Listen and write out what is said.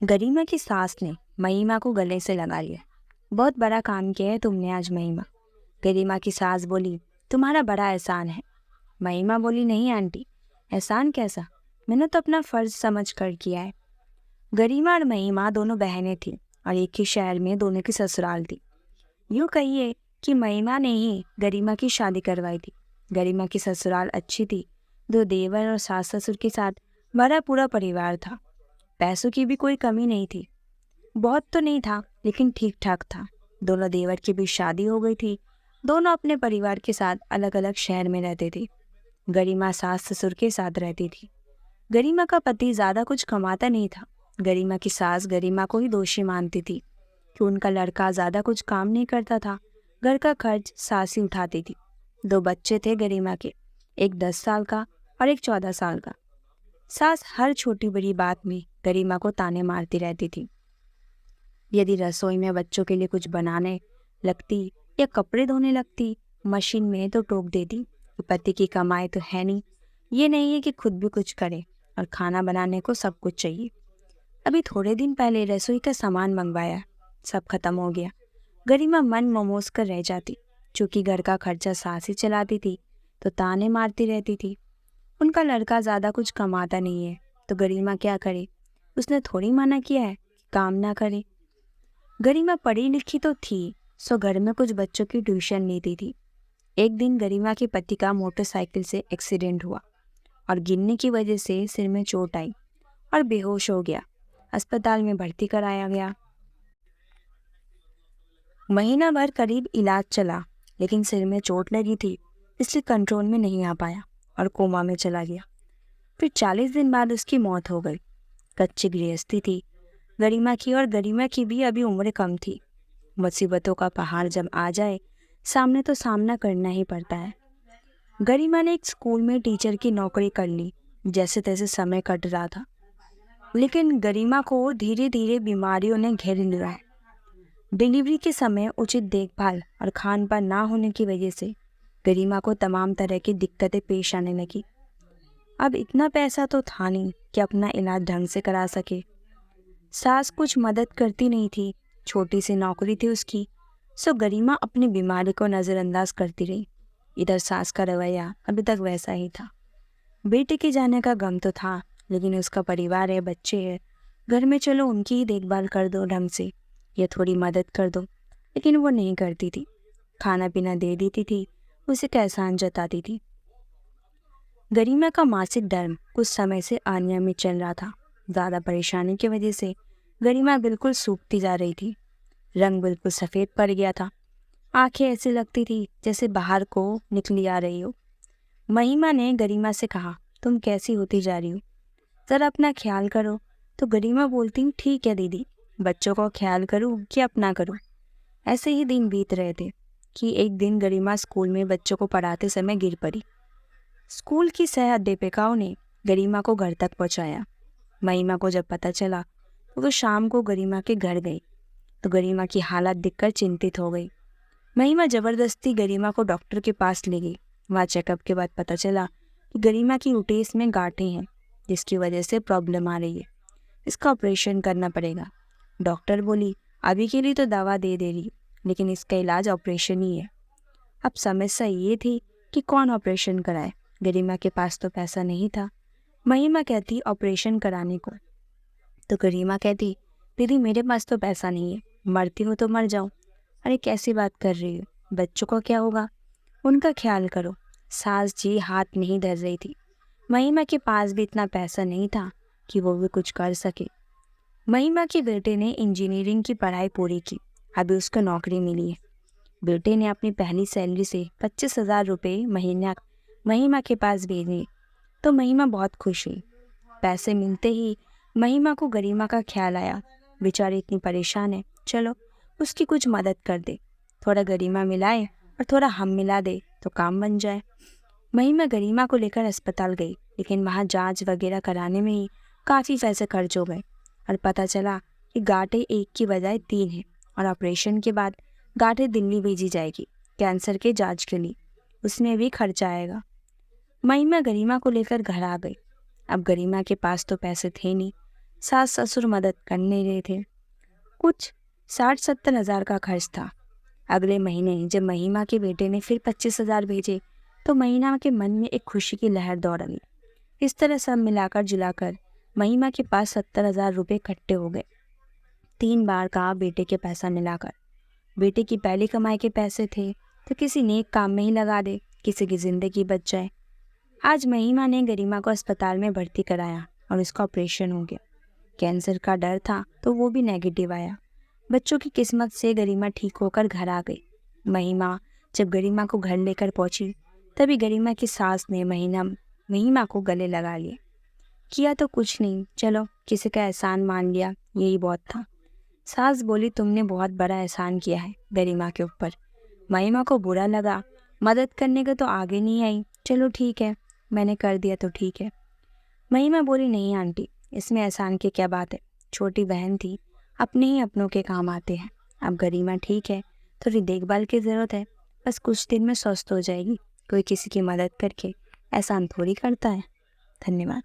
गरिमा की सास ने महिमा को गले से लगा लिया। बहुत बड़ा काम किया है तुमने आज महिमा। गरिमा की सास बोली, तुम्हारा बड़ा एहसान है। महिमा बोली, नहीं आंटी, एहसान कैसा, मैंने तो अपना फर्ज समझ कर किया है। गरिमा और महिमा दोनों बहनें थीं और एक ही शहर में दोनों की ससुराल थी। यूँ कहिए कि महिमा ने ही गरिमा की शादी करवाई थी। गरिमा की ससुराल अच्छी थी, दो देवर और सास ससुर के साथ भरा पूरा परिवार था। पैसों की भी कोई कमी नहीं थी। बहुत तो नहीं था, लेकिन ठीक ठाक था। दोनों देवर की भी शादी हो गई थी। दोनों अपने परिवार के साथ अलग अलग शहर में रहते थे। गरिमा सास ससुर के साथ रहती थी। गरिमा का पति ज्यादा कुछ कमाता नहीं था। गरिमा की सास गरिमा को ही दोषी मानती थी कि उनका लड़का ज्यादा कुछ काम नहीं करता था। घर का खर्च सास ही उठाती थी। दो बच्चे थे गरिमा के, एक 10 साल का और एक 14 साल का। सास हर छोटी बड़ी बात में गरिमा को ताने मारती रहती थी। यदि रसोई में बच्चों के लिए कुछ बनाने लगती या कपड़े धोने लगती मशीन में, तो टोक देती कि पति की कमाई तो है नहीं, ये नहीं है कि खुद भी कुछ करे, और खाना बनाने को सब कुछ चाहिए। अभी थोड़े दिन पहले रसोई का सामान मंगवाया, सब खत्म हो गया। गरिमा मन ममोज कर रह जाती। चूंकि घर का खर्चा सास ही चलाती थी, तो ताने मारती रहती थी। उनका लड़का ज्यादा कुछ कमाता नहीं है, तो गरिमा क्या करे। उसने थोड़ी मना किया है कि काम ना करे। गरिमा पढ़ी लिखी तो थी, सो घर में कुछ बच्चों की ट्यूशन लेती थी। एक दिन गरिमा के पति का मोटरसाइकिल से एक्सीडेंट हुआ और गिरने की वजह से सिर में चोट आई और बेहोश हो गया। अस्पताल में भर्ती कराया गया। महीना भर करीब इलाज चला, लेकिन सिर में चोट लगी थी, इसलिए कंट्रोल में नहीं आ पाया और कोमा में चला गया। फिर 40 दिन बाद उसकी मौत हो गई। कच्ची गृहस्थी थी गरिमा की, और गरिमा की भी अभी उम्र कम थी। मुसीबतों का पहाड़ जब आ जाए सामने, तो सामना करना ही पड़ता है। गरिमा ने एक स्कूल में टीचर की नौकरी कर ली। जैसे तैसे समय कट रहा था, लेकिन गरिमा को धीरे धीरे बीमारियों ने घेर लिया है। डिलीवरी के समय उचित देखभाल और खान पान ना होने की वजह से गरिमा को तमाम तरह की दिक्कतें पेश आने लगी। अब इतना पैसा तो था नहीं कि अपना इलाज ढंग से करा सके। सास कुछ मदद करती नहीं थी, छोटी सी नौकरी थी उसकी, सो गरिमा अपनी बीमारी को नज़रअंदाज करती रही। इधर सास का रवैया अभी तक वैसा ही था। बेटे के जाने का गम तो था, लेकिन उसका परिवार है, बच्चे हैं, घर में, चलो उनकी ही देखभाल कर दो ढंग से, या थोड़ी मदद कर दो, लेकिन वो नहीं करती थी। खाना पीना दे देती थी, उसे का एहसान जताती थी। गरिमा का मासिक धर्म कुछ समय से अनियमित चल रहा था। ज़्यादा परेशानी की वजह से गरिमा बिल्कुल सूखती जा रही थी। रंग बिल्कुल सफ़ेद पड़ गया था। आंखें ऐसी लगती थी जैसे बाहर को निकली आ रही हो। महिमा ने गरिमा से कहा, तुम कैसी होती जा रही हो, ज़रा अपना ख्याल करो। तो गरिमा बोलती, ठीक है दीदी, बच्चों का ख्याल करूँ कि अपना करूँ। ऐसे ही दिन बीत रहे थे कि एक दिन गरिमा स्कूल में बच्चों को पढ़ाते समय गिर पड़ी। स्कूल की सह अध्यापिकाओं ने गरिमा को घर तक पहुंचाया। महिमा को जब पता चला तो वो शाम को गरिमा के घर गई, तो गरिमा की हालत देखकर चिंतित हो गई। महिमा जबरदस्ती गरिमा को डॉक्टर के पास ले गई। वहाँ चेकअप के बाद पता चला कि गरिमा की यूटेरस में गांठें हैं, जिसकी वजह से प्रॉब्लम आ रही है। इसका ऑपरेशन करना पड़ेगा। डॉक्टर बोली, अभी के लिए तो दवा दे रही, लेकिन इसका इलाज ऑपरेशन ही है। अब समस्या ये थी कि कौन ऑपरेशन कराए। गरिमा के पास तो पैसा नहीं था। महिमा कहती ऑपरेशन कराने को, तो गरिमा कहती, दीदी मेरे पास तो पैसा नहीं है, मरती हो तो मर जाओ। अरे कैसी बात कर रही हो, बच्चों का क्या होगा, उनका ख्याल करो। सास जी हाथ नहीं धर रही थी। महिमा के पास भी इतना पैसा नहीं था कि वो भी कुछ कर सके। महिमा के बेटे ने इंजीनियरिंग की पढ़ाई पूरी की, अभी उसको नौकरी मिली है। बेटे ने अपनी पहली सैलरी से 25,000 रुपये महीना महिमा के पास भेजे, तो महिमा बहुत खुश हुई। पैसे मिलते ही महिमा को गरिमा का ख्याल आया। बेचारी इतनी परेशान है, चलो उसकी कुछ मदद कर दे। थोड़ा गरिमा मिलाए और थोड़ा हम मिला दे तो काम बन जाए। महिमा गरिमा को लेकर अस्पताल गई, लेकिन वहाँ जांच वगैरह कराने में ही काफ़ी पैसे खर्च हो गए और पता चला कि गांठें एक की बजाय 3 हैं, और ऑपरेशन के बाद गांठें दिल्ली भेजी जाएगी कैंसर के जांच के लिए, उसमें भी खर्च आएगा। महिमा गरिमा को लेकर घर आ गई। अब गरिमा के पास तो पैसे थे नहीं, सास ससुर मदद कर नहीं रहे थे। कुछ 60-70 हज़ार का खर्च था। अगले महीने जब महिमा के बेटे ने फिर 25 हज़ार भेजे तो महिमा के मन में एक खुशी की लहर दौड़ गई। इस तरह सब मिलाकर जुलाकर महिमा के पास 70 हज़ार रुपये इकट्ठे हो गए। 3 बार कहा बेटे के पैसा मिलाकर। बेटे की पहली कमाई के पैसे थे तो किसी नेक काम में ही लगा दे, किसी की जिंदगी बच जाए। आज महिमा ने गरिमा को अस्पताल में भर्ती कराया और उसका ऑपरेशन हो गया। कैंसर का डर था तो वो भी नेगेटिव आया। बच्चों की किस्मत से गरिमा ठीक होकर घर आ गई। महिमा जब गरिमा को घर लेकर पहुंची तभी गरिमा की सास ने महिमा को गले लगा लिया। किया तो कुछ नहीं, चलो किसी का एहसान मान लिया, यही बहुत था। सास बोली तुमने बहुत बड़ा एहसान किया है गरिमा के ऊपर। महिमा को बुरा लगा, मदद करने को तो आगे नहीं आई। चलो ठीक है, मैंने कर दिया तो ठीक है। महिमा बोली नहीं आंटी, इसमें एहसान की क्या बात है, छोटी बहन थी, अपने ही अपनों के काम आते हैं। अब गरिमा ठीक है, थोड़ी देखभाल की ज़रूरत है, बस कुछ दिन में स्वस्थ हो जाएगी। कोई किसी की मदद करके एहसान थोड़ी करता है। धन्यवाद।